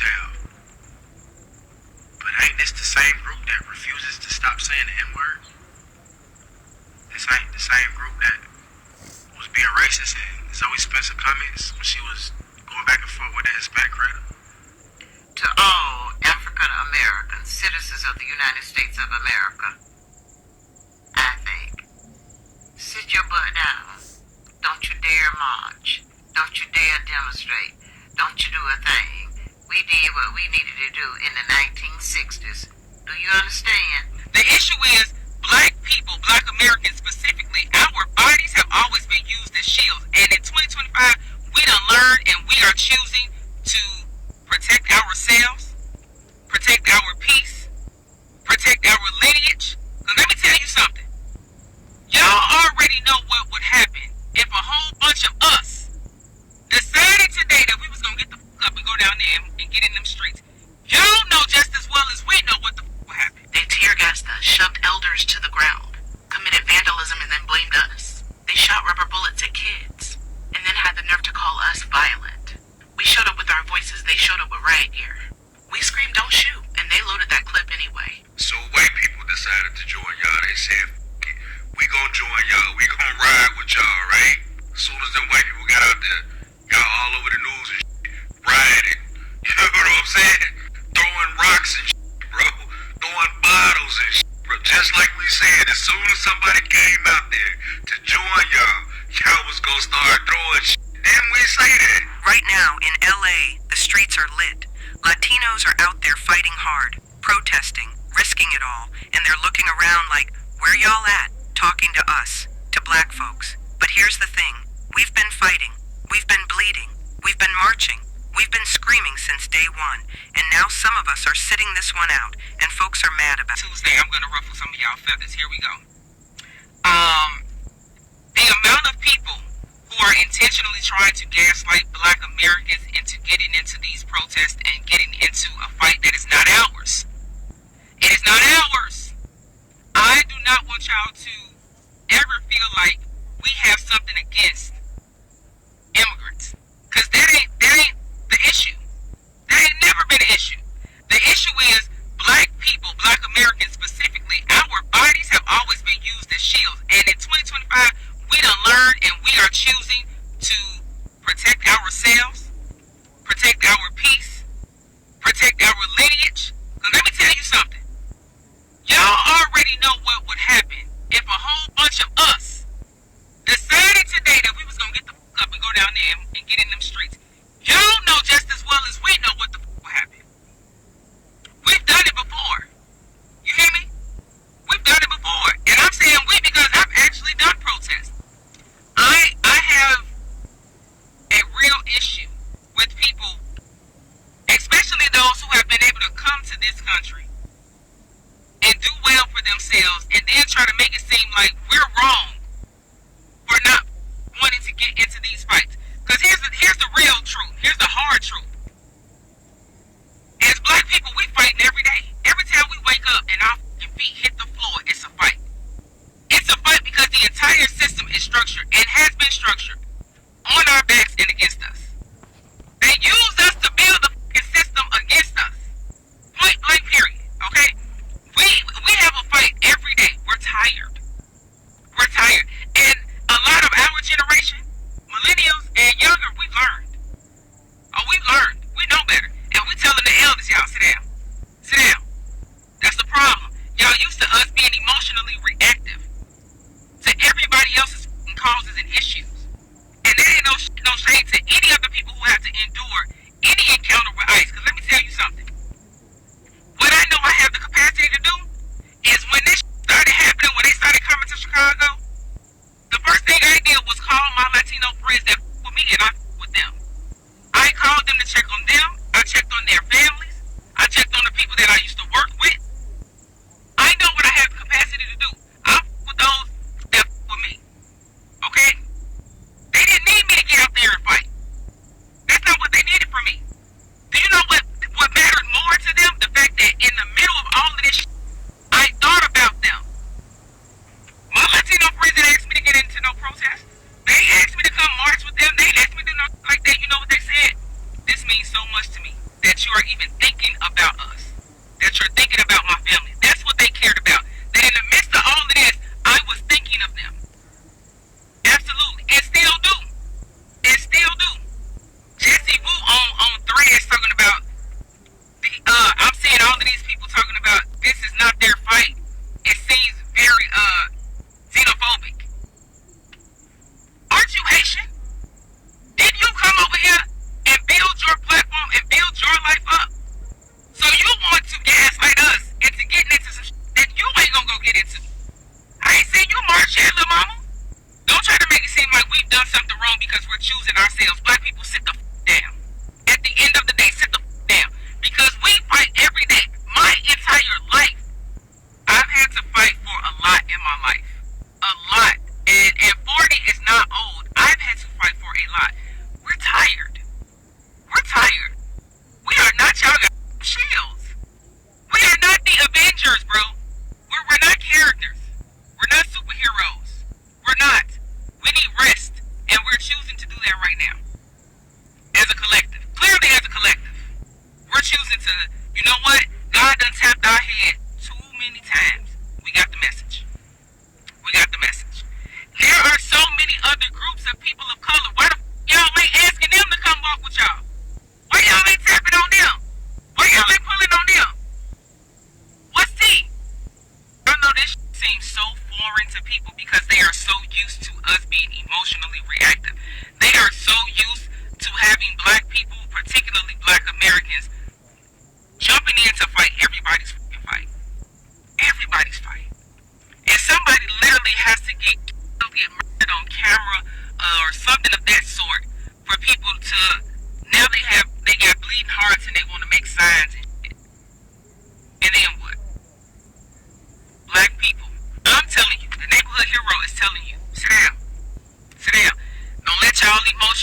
have. But ain't this the same group that refuses to stop saying the N-word? This ain't the same group that was being racist in Zoe Spencer comments when she was going back and forth with the Hispanic crowd. To all African American citizens of the United States of America, I think, sit your butt down. Don't you dare march. Don't you dare demonstrate. Don't you do a thing. We did what we needed to do in the 1960s. Do you understand? The issue is black people, black Americans specifically, our bodies have always been used as shields. And in 2025, we done learned and we are choosing to protect ourselves, protect our peace, protect our lineage. Because let me tell you something. Y'all already know what would happen if a whole bunch of us decided today that we was going to get the fuck up and go down there and get in them streets. Y'all know just as well as we know what the fuck will happen. They tear gassed us, shoved elders to the ground, committed vandalism, and then blamed us. They shot rubber bullets at kids, and then had the nerve to call us violent. We showed up with our voices, they showed up with riot gear. We screamed, don't shoot, and they loaded that clip anyway. So white people decided to join y'all. They said, we gonna join y'all, we gonna ride with y'all, right? As soon as them white people got out there, y'all all over the news and rioting. You know what I'm saying? Throwing rocks and bro. Throwing bottles and bro. Just like we said, as soon as somebody came out there to join y'all was gonna start throwing Didn't we say that? Right now, in LA, the streets are lit. Latinos are out there fighting hard, protesting, risking it all, and they're looking around like, where y'all at? Talking to us, to black folks. But here's the thing. We've been fighting. We've been bleeding. We've been marching. We've been screaming since day one. And now some of us are sitting this one out, and folks are mad about it. Tuesday, I'm going to ruffle some of y'all feathers. Here we go. The amount of people who are intentionally trying to gaslight black Americans into getting into these protests and getting into a fight that is not ours. It is not ours. I do not want y'all to ever feel like we have something against immigrants. Because that ain't the issue. That ain't never been an issue. The issue is black people, black Americans specifically, our bodies have always been used as shields. And in 2025, we done learned and we are choosing to protect ourselves, protect our peace, protect our lineage. Because let me tell you something. Y'all already know what would happen if a whole bunch of us decided today that we was going to get the fuck up and go down there and get in them streets. Y'all know just as well as we know what the fuck will happen. We've done it before. You hear me? We've done it before. And I'm saying we because I've actually done protests. I have a real issue with people, especially those who have been able to come to this country and do well for themselves and then try to make it seem like we're wrong for not wanting to get into these fights. Because here's the real truth. Here's the hard truth. As black people, we fighting every day. Every time we wake up and our feet hit the floor, it's a fight. It's a fight because the entire system is structured and has been structured on our backs and against us. They use us to build the system against us. Point blank period. Okay? We have a fight every day. We're tired. We're tired. And a lot of our generation, millennials and younger, we've learned. Oh, we've learned. We know better. And we telling the elders, y'all, sit down. Sit down. That's the problem. Y'all used to us being emotionally reactive to everybody else's causes and issues. And there ain't no shade to any of the people who have to endure any encounter with ICE. Because let me tell you something. What I know I have the capacity to do is when this started happening, when they started coming to Chicago, the first thing I did was call my Latino friends that with me and I with them. I called them to check on them. I checked on their families. I checked on the people that I used to work with. I know what I have the capacity to do. I with those that with me. Okay? They didn't need me to get out there and fight.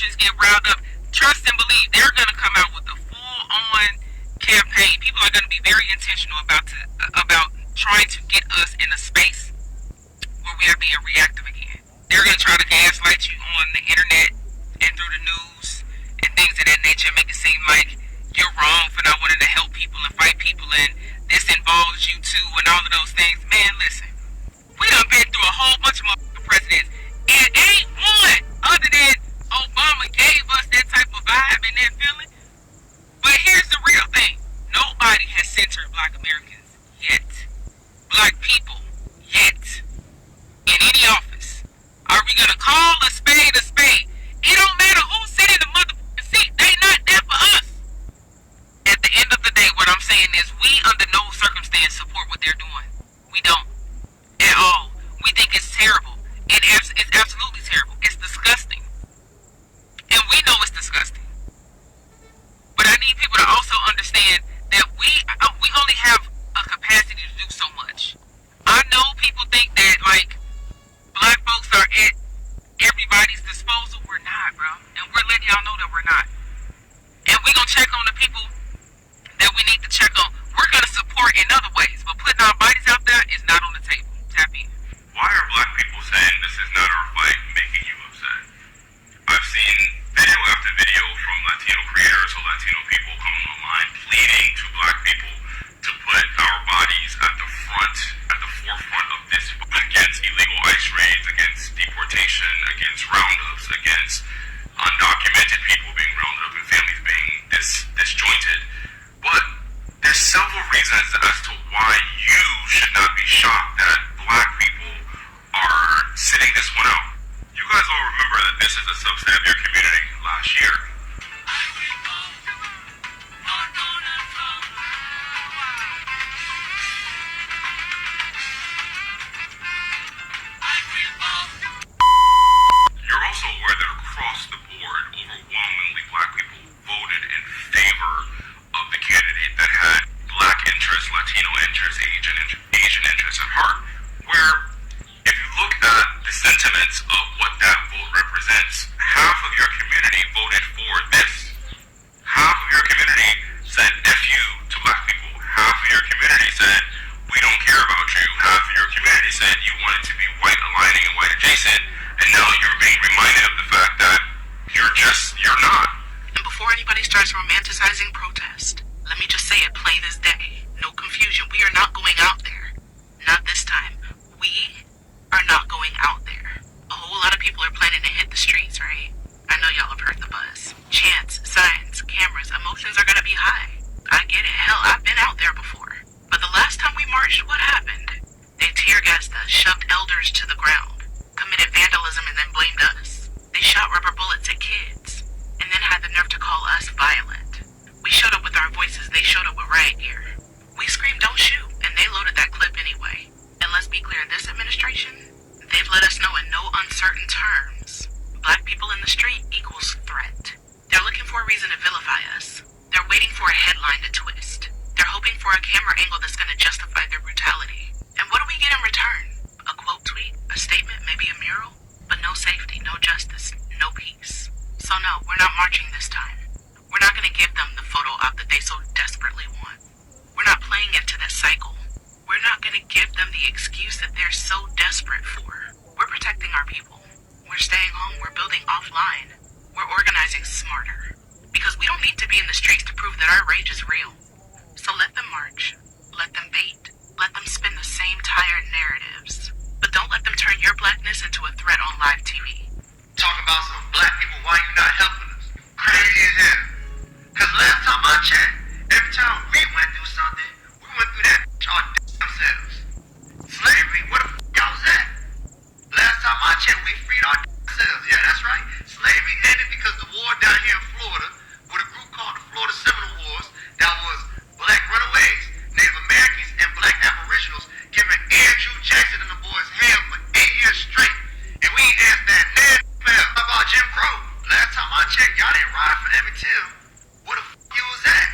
families get riled up, trust and believe they're going to come out with a full-on campaign. People are going to be very intentional about trying to get us in a space where we are being reactive again. They're going to try to gaslight you on the internet and through the news and things of that nature, make it seem like you're wrong for not wanting to help people and fight people, and this involves you too, and all of those things. Man, listen, we done been through a whole bunch of motherfucking presidents, and ain't one other than Obama gave us that type of vibe and that feeling. But here's the real thing. Nobody has centered Black Americans yet. Black people yet. In any office. Are we gonna call a spade a spade? It don't matter who's sitting in the motherfucking seat. They not there for us. At the end of the day, what I'm saying is we under no circumstance support what they're doing. We don't. At all. We think it's terrible. It's absolutely terrible. It's disgusting. And we know it's disgusting. But I need people to also understand that we only have a capacity to do so much. I know people think that, like, Black folks are at everybody's disposal. We're not, bro. And we're letting y'all know that we're not. And we're going to check on the people that we need to check on. We're going to support in other ways. But putting our bodies out there is not on the table. Tap in. Why are Black people saying this is not our fight making you upset? I've seen video after video from Latino creators or Latino people coming online pleading to Black people to put our bodies at the forefront of this against illegal ICE raids, against deportation, against roundups, against undocumented people being rounded up and families being disjointed. But there's several reasons as to why you should not be shocked that Black people are sitting this one out. You guys all remember that this is a subset of your community last year. You're also aware that across the board, overwhelmingly Black people voted in favor of the candidate that had Black interests, Latino interests, Asian interests at heart. Where, if you look at the sentiments of what that vote represents, half of your community voted for this. Half of your community said F you to Black people. Half of your community said we don't care about you. Half of your community said you wanted to be white aligning and white adjacent, and now you're being reminded of the fact that you're not. And before anybody starts romanticizing protest, let me just say it plain as day. No confusion. We are not going out there. Not this time. We are not going out there. A whole lot of people are planning to hit the streets, right? I know y'all have heard the buzz. Chants, signs, cameras, emotions are gonna be high. I get it. Hell, I've been out there before. But the last time we marched, what happened? They tear gassed us, shoved elders to the ground, committed vandalism, and then blamed us. They shot rubber bullets at kids, and then had the nerve to call us violent. We showed up with our voices, they showed up with riot gear. We screamed, don't shoot, and they loaded that clip anyway. And let's be clear, this administration, they've let us know in no uncertain terms, Black people in the street equals threat. They're looking for a reason to vilify us. They're waiting for a headline to twist. They're hoping for a camera angle that's going to justify their brutality. And what do we get in return? A quote tweet, a statement, maybe a mural? But no safety, no justice, no peace. So no, we're not marching this time. We're not going to give them the photo op that they so desperately want. We're not playing into that cycle. We're not going to give them the excuse that they're so desperate for. We're protecting our people. We're staying home. We're building offline. We're organizing smarter. Because we don't need to be in the streets to prove that our rage is real. So let them march. Let them bait. Let them spin the same tired narratives. But don't let them turn your Blackness into a threat on live TV. Talk about some Black people, why you not helping us? Crazy as hell. Cause last time I checked, every time we went through something, we went through that our damn selves. Slavery, where the y'all was at? Last time I checked, we freed our selves. Yeah, that's right. Slavery ended because the war down here in Florida, with a group called the Florida Seminole Wars, that was Black runaways, Native Americans, and Black Aboriginals giving Andrew Jackson and the boys hell for 8 years straight. And we ain't asked that man about Jim Crow. Last time I checked, y'all didn't ride for Emmett Till. Where the you was at?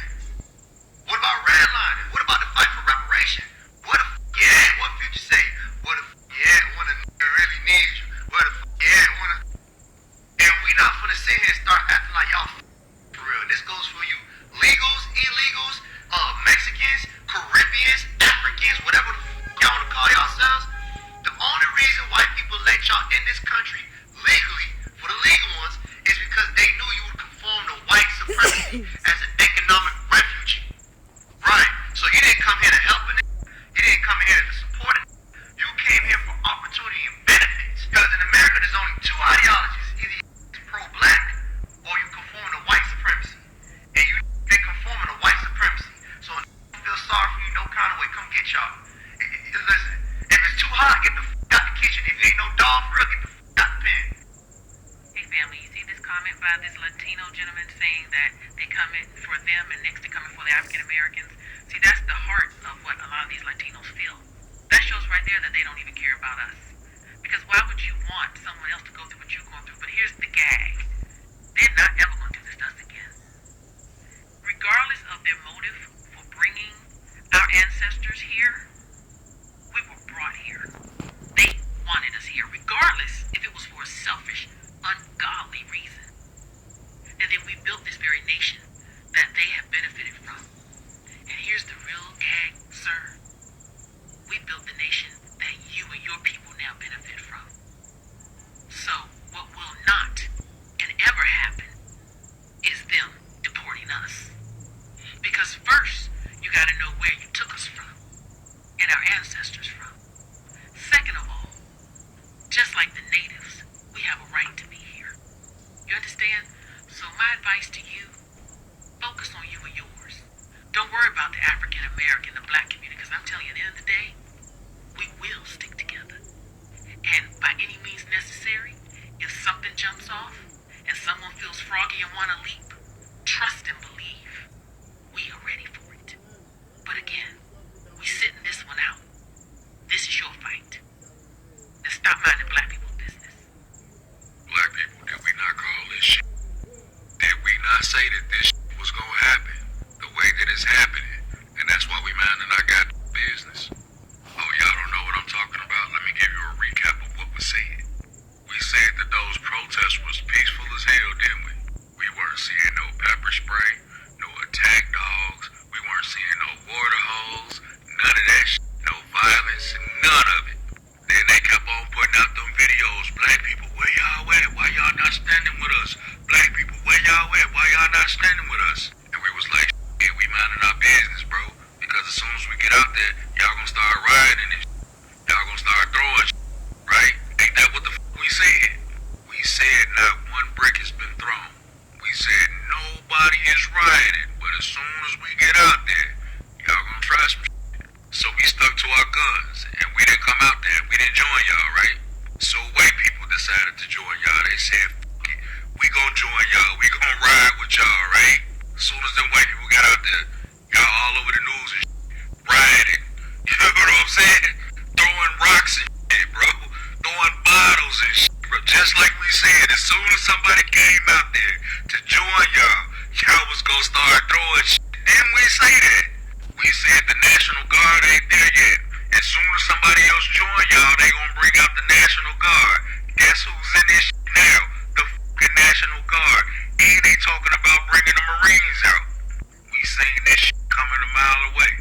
What about redlining? What about the fight for reparation? What the you at? What Future say? What the you at when a nigga really needs you? What the you at when a... And we not finna sit here and start y'all for real. This goes for you legals, illegals, Mexicans, Caribbeans, Africans, whatever the y'all want to call yourselves. The only reason white people let y'all in this country legally, for the legal ones, is because they knew you would conform to white supremacy as an economic refugee. Right. So you didn't come here to help it. You didn't come here to support it. You came here for opportunity and benefits. Because in America, there's only two ideologies. Either you're pro-black or you conform to white supremacy. And you been conforming to white supremacy. So if you feel sorry for you, no kind of way, come get y'all. Listen, if it's too hot, get the out the kitchen. If you ain't no dog for real, get the out the pen. Hey family, you see this comment by this Latino gentleman saying that they come in for them and next to coming for the African Americans? See, that's the heart of what a lot of these Latinos feel. That shows right there that they don't even care about us. Because why would you want someone else to go through what you're going through? But here's the gag. They're not ever going to do this to us again. Regardless of their motive for bringing our ancestors here, we were brought here. They wanted us here, regardless if it was for a selfish, ungodly reason. And then we built this very nation that they have benefited from. And here's the real gag, sir. We built the nation that you and your people now benefit from. So, what will not and ever happen is them deporting us. Because first, you gotta know where you took us from and our ancestors from. Second of all, just like the natives, we have a right to be here. You understand? So my advice to you, focus on you and yours. Don't worry about the African American, the black community, because I'm telling you, at the end of the day, we will stick together. And by any means necessary, if something jumps off and someone feels froggy and want to leap, trust and believe we are ready for it. But again, we sitting this one out. This is your fight. And stop minding black people's business. Black people, did we not call this shit? Did we not say that this shit was gonna happen the way that it's happening? And that's why we minding our goddamn business. Oh, y'all don't know what I'm talking about? Let me give you a recap of what we said. We said that those protests was peaceful as hell, didn't we? We weren't seeing no pepper spray, no attack dogs, we weren't seeing no water holes, none of that shit, no violence, none of it. Then they kept on putting out them videos. Black people, where y'all at? Why y'all not standing with us? Black people, where y'all at? Why y'all not standing with us? And we was like, yeah, we minding our business, bro. Because as soon as we get out there, y'all gonna start rioting and y'all gonna start throwing right? Ain't that what the we said? We said not one brick has been thrown. We said nobody is rioting. But as soon as we get out there, y'all gonna try some shit. So we stuck to our guns, and we didn't come out there. We didn't join y'all, right? So white people decided to join y'all. They said, fuck it, we gonna join y'all. We gonna ride with y'all, right? As soon as them white people got out there, y'all all over the news and shit, rioting. You know what I'm saying? Throwing rocks and shit, bro. Throwing bottles and shit, bro. Just like we said, as soon as somebody came out there to join y'all, y'all was gonna start throwing shit. Didn't we say that? We said the National Guard ain't there yet. As soon as somebody else join y'all, they gonna bring out the National Guard. Guess who's in this shit now? The fucking National Guard. And they talking about bringing the Marines out. We seen this shit coming a mile away.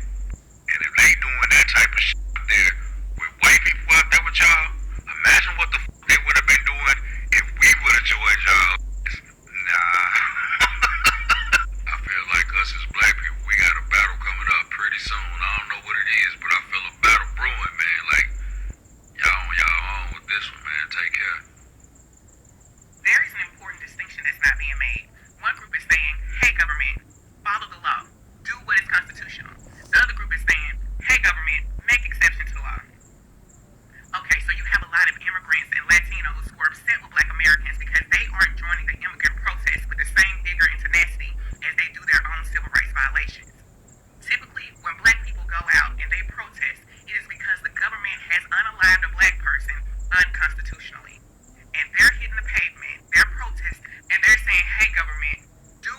And if they doing that type of shit out there, with white people out there with y'all, imagine what the fuck they would have been doing if we would have joined y'all. Nah. I feel like us as black people, we got a battle coming up pretty soon. I don't know what it is, but I feel a battle brewing, man. Like, y'all on y'all own with this one, man. Take care. There is an important distinction that's not being made. One group is saying, hey government, follow the law. Do what is constitutional. The other group is saying, hey government, make exception to the law. Okay, so you have a lot of immigrants and Latinos who are upset with black Americans because they aren't joining the immigrant protests with the same vigor and tenacity as they do their own civil rights violations. Typically, when black people go out and they protest, it is because the government has unalived a black person unconstitutionally. And they're hitting the pavement, they're protesting, and they're saying, hey government, do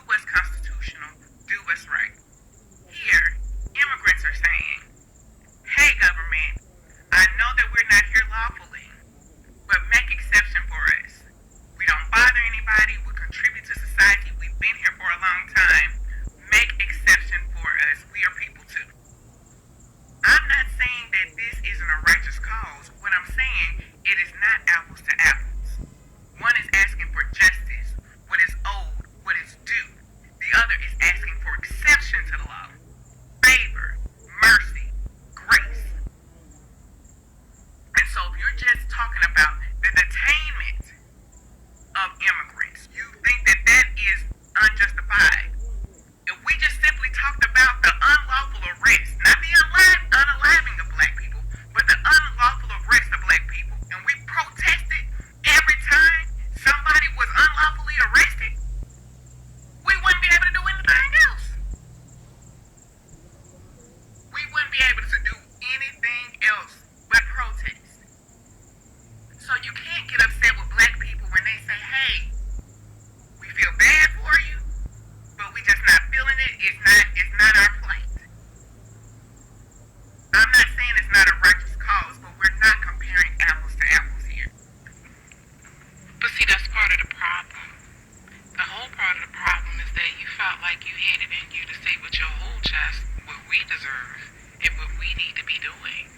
had it in you to say with your whole chest what we deserve and what we need to be doing.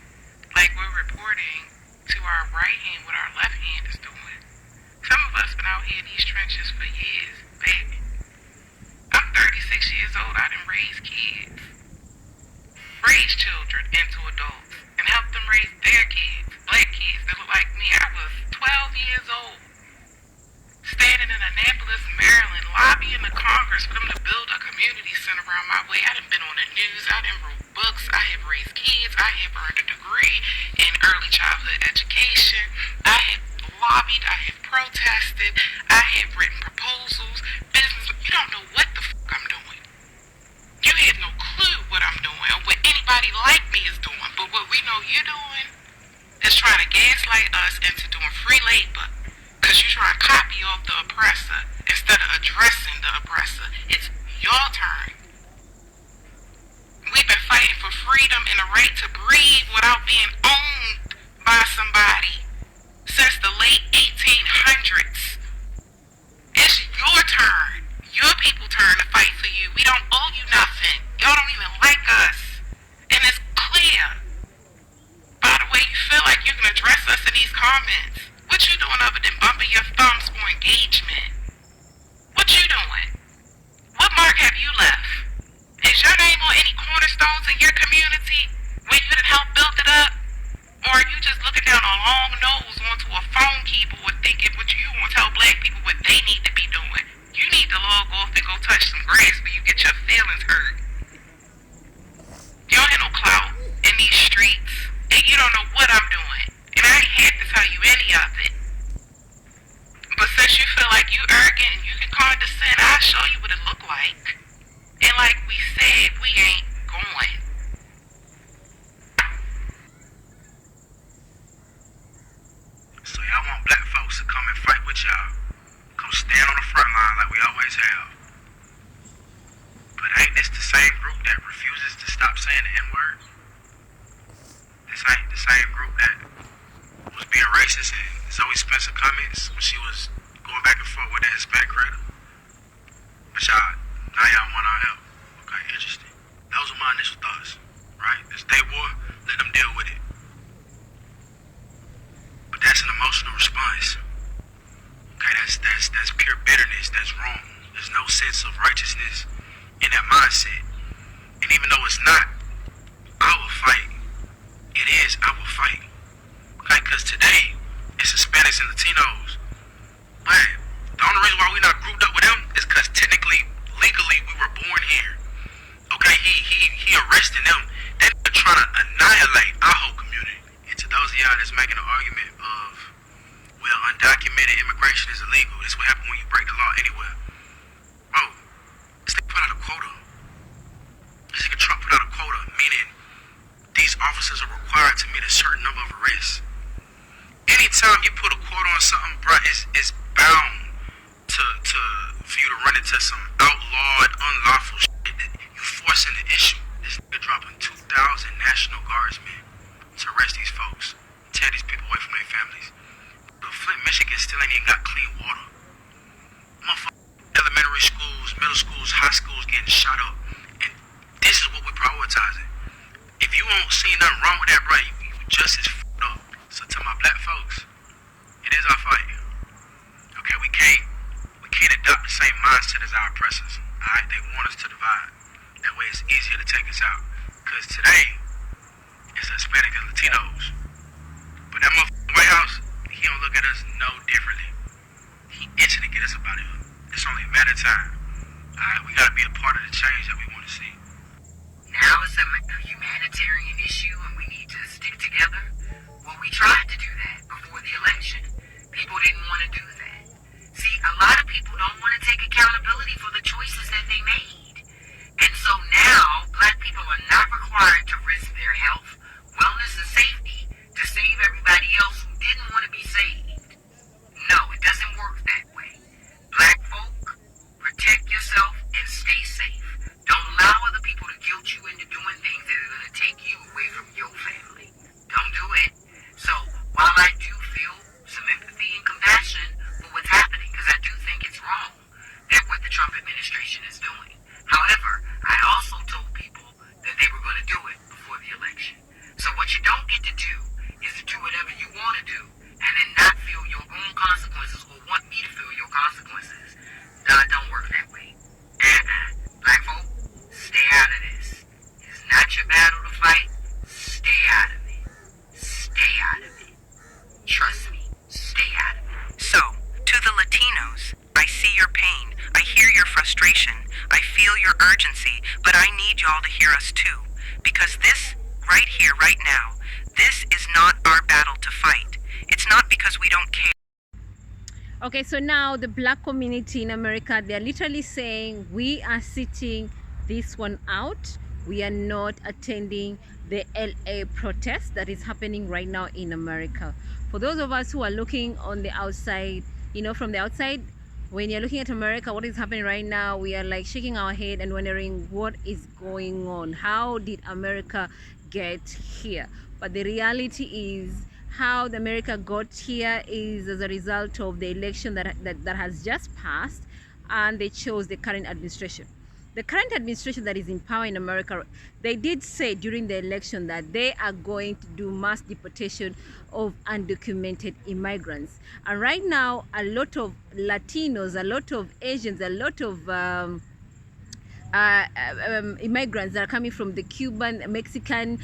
Like we're reporting to our right hand what our left hand is doing. Some of us been out here in these trenches for years, baby. I'm 36 years old. I done raised kids, raised children into adults, and helped them raise their kids, black kids that look like me. I was 12 years old, standing in Annapolis, Maryland, lobbying the Congress for them to build a community center around my way. I done been on the news. I done wrote books. I have raised kids. I have earned a degree in early childhood education. I have lobbied. I have protested. I have written proposals. Business. You don't know what the fuck I'm doing. You have no clue what I'm doing or what anybody like me is doing. But what we know you're doing is trying to gaslight us into doing free labor. Because you're trying to copy off the oppressor instead of addressing the oppressor. It's your turn. We've been fighting for freedom and the right to breathe without being owned by somebody since the late 1800s. It's your turn. Your people turn to fight for you. We don't owe you nothing. Y'all don't even like us. And it's clear by the way you feel like you can address us in these comments. What you doing other than bumping your thumbs for engagement? What you doing? What mark have you left? Is your name on any cornerstones in your community where you done help build it up? Or are you just looking down a long nose onto a phone keyboard thinking what you want to tell black people what they need to be doing? You need to log off and go touch some grass where you get your feelings hurt. You don't have no clout in these streets, and you don't know what I'm doing. And I ain't had to tell you any of it. But since you feel like you arrogant and you can condescend, I'll show you what it look like. And like we said, we ain't going. So y'all want black folks to come and fight with y'all. Come stand on the front line like we always have. But ain't this the same group that refuses to stop saying the N-word? This ain't the same group that was being racist in Zoe Spencer comments when she was going back and forth with that Hispanic creator. But now y'all want our help. Okay, interesting. Those were my initial thoughts, right? It's their war, let them deal with it. But that's an emotional response. Okay, that's pure bitterness, that's wrong. There's no sense of righteousness in that mindset. And even though it's not our fight, it is our fight. Okay, because today, it's Hispanics and Latinos. But the only reason why we're not grouped up with them is because technically, legally, we were born here. Okay, he arrested them. They're trying to annihilate our whole community. And to those of y'all that's making an argument of, well, undocumented immigration is illegal. This is what happens when you break the law anywhere. Bro, this nigga put out a quota. This nigga Trump put out a quota, meaning these officers are required to meet a certain number of arrests. Anytime you put a quota on something, bro, it's bound to for you to run into some outlawed, unlawful shit that you forcing the issue. This nigga dropping 2,000 National Guardsmen to arrest these folks, tear these people away from their families. But Flint, Michigan still ain't even got clean water. Motherfucking elementary schools, middle schools, high schools getting shot up. And this is what we're prioritizing. If you won't see nothing wrong with that, bro, you just as f***ed up. So to my black folks, it is our fight. Okay, we can't adopt the same mindset as our oppressors. Alright, they want us to divide. That way it's easier to take us out. Because today, it's Hispanic and Latinos. But that motherfucking White House, he don't look at us no differently. He itching to get us about it. It's only a matter of time. Alright, we gotta be a part of the change that we want to see. Now it's a humanitarian issue and we need to stick together. Well, we tried to do that before the election. People didn't want to do that. See, a lot of people don't want to take accountability for the choices that they made. And so now, black people are not required to risk their health, wellness, and safety to save everybody else who didn't want to be saved. No, it doesn't work that way. Black folk, protect yourself and stay safe. Don't allow other people to guilt you into doing things that are going to take you away from your family. Don't do it. So, while I do feel some empathy and compassion for what's happening, because I do think it's wrong that what the Trump administration is doing, However, I also told people that they were going to do it before the election. So what you don't get to do is to do whatever you want to do and then not feel your own consequences or want me to feel your consequences. Nah, it don't work that way. Black folk, stay out of this. It's not your battle to fight. Stay out of it. Stay out of it. Trust me, stay out of it. So, to the Latinos, I see your pain, I hear your frustration, I feel your urgency, but I need y'all to hear us too. Because this, right here, right now, this is not our battle to fight. It's not because we don't care. Okay, so now the black community in America, they're literally saying we are sitting this one out. We are not attending the LA protest that is happening right now in America. For those of us who are looking on the outside, you know, from the outside, when you're looking at America, what is happening right now, we are like shaking our head and wondering what is going on. How did America get here? But the reality is, how the America got here is as a result of the election that has just passed, and they chose the current administration. The current administration that is in power in America, they did say during the election that they are going to do mass deportation of undocumented immigrants. And right now, a lot of Latinos, a lot of Asians, a lot of immigrants that are coming from the Cuban, Mexican,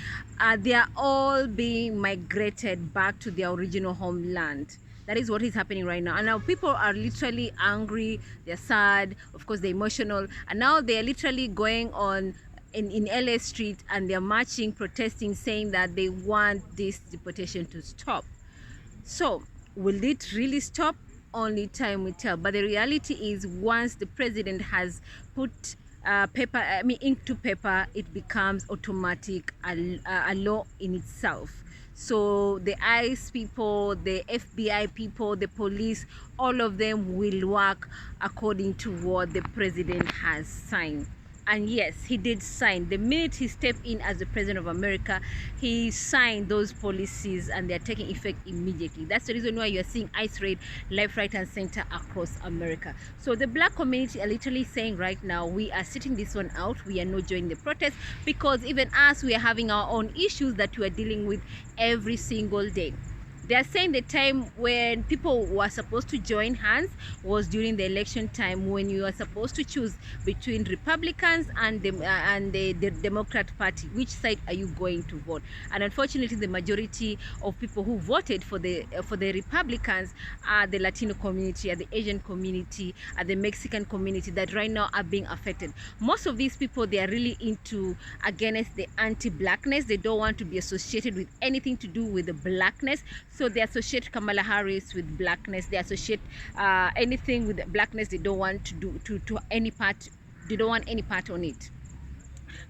they are all being migrated back to their original homeland. That is what is happening right now. And now people are literally angry, they're sad, of course they're emotional, and now they're literally going on in LA street and they're marching, protesting, saying that they want this deportation to stop. So will it really stop? Only time will tell. But the reality is, once the president has put ink to paper, it becomes automatic, a law in itself. So the ICE people, the FBI people, the police, all of them will work according to what the president has signed. And yes, he did sign. The minute he stepped in as the president of America, he signed those policies and they're taking effect immediately. That's the reason why you're seeing ICE raid left, right, and center across America. So the black community are literally saying right now, we are sitting this one out. We are not joining the protest, because even us, we are having our own issues that we are dealing with every single day. They are saying the time when people were supposed to join hands was during the election time, when you are supposed to choose between Republicans and the Democrat Party. Which side are you going to vote? And unfortunately, the majority of people who voted for the Republicans are the Latino community, are the Asian community, are the Mexican community that right now are being affected. Most of these people, they are really against the anti-blackness. They don't want to be associated with anything to do with the blackness. So they associate Kamala Harris with blackness. They associate anything with blackness. They don't want to do to any part. They don't want any part on it.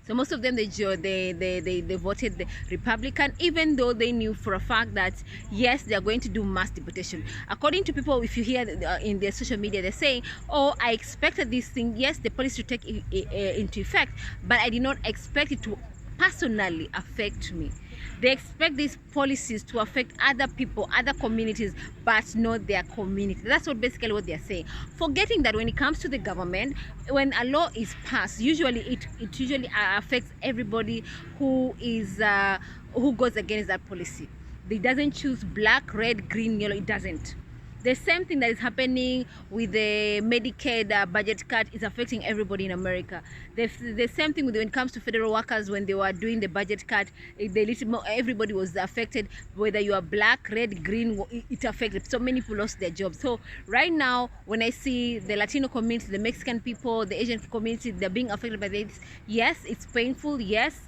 So most of them, they voted the Republican, even though they knew for a fact that yes, they are going to do mass deportation. According to people, if you hear in their social media, they're saying, oh, I expected this thing, yes, the policy to take into effect, but I did not expect it to personally affect me. They expect these policies to affect other people, other communities, but not their community. That's basically what they're saying. Forgetting that when it comes to the government, when a law is passed, usually it usually affects everybody who goes against that policy. It doesn't choose black, red, green, yellow. It doesn't. The same thing that is happening with the Medicaid budget cut is affecting everybody in America. The same thing when it comes to federal workers, when they were doing the budget cut, everybody was affected. Whether you are black, red, green, it affected. So many people lost their jobs. So right now, when I see the Latino community, the Mexican people, the Asian community, they're being affected by this, yes, it's painful, yes,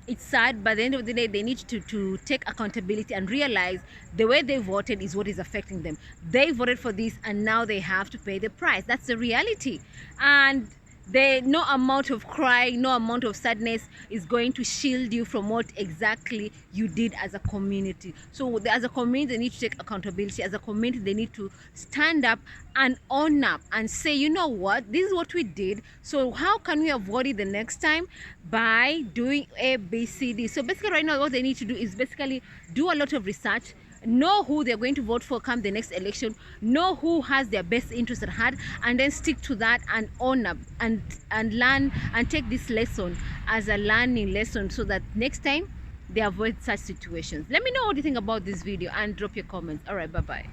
it's sad, but at the end of the day, they need to take accountability and realize the way they voted is what is affecting them. They voted for this and now they have to pay the price. That's the reality. And no amount of crying, no amount of sadness is going to shield you from what exactly you did as a community. So as a community, they need to take accountability. As a community, they need to stand up and own up and say, you know what, this is what we did. So how can we avoid it the next time? By doing A, B, C, D. So basically right now, what they need to do is basically do a lot of research, know who they're going to vote for come the next election, know who has their best interest at heart, and then stick to that and own up and learn and take this lesson as a learning lesson so that next time they avoid such situations. Let me know what you think about this video and drop your comments. All right, bye bye.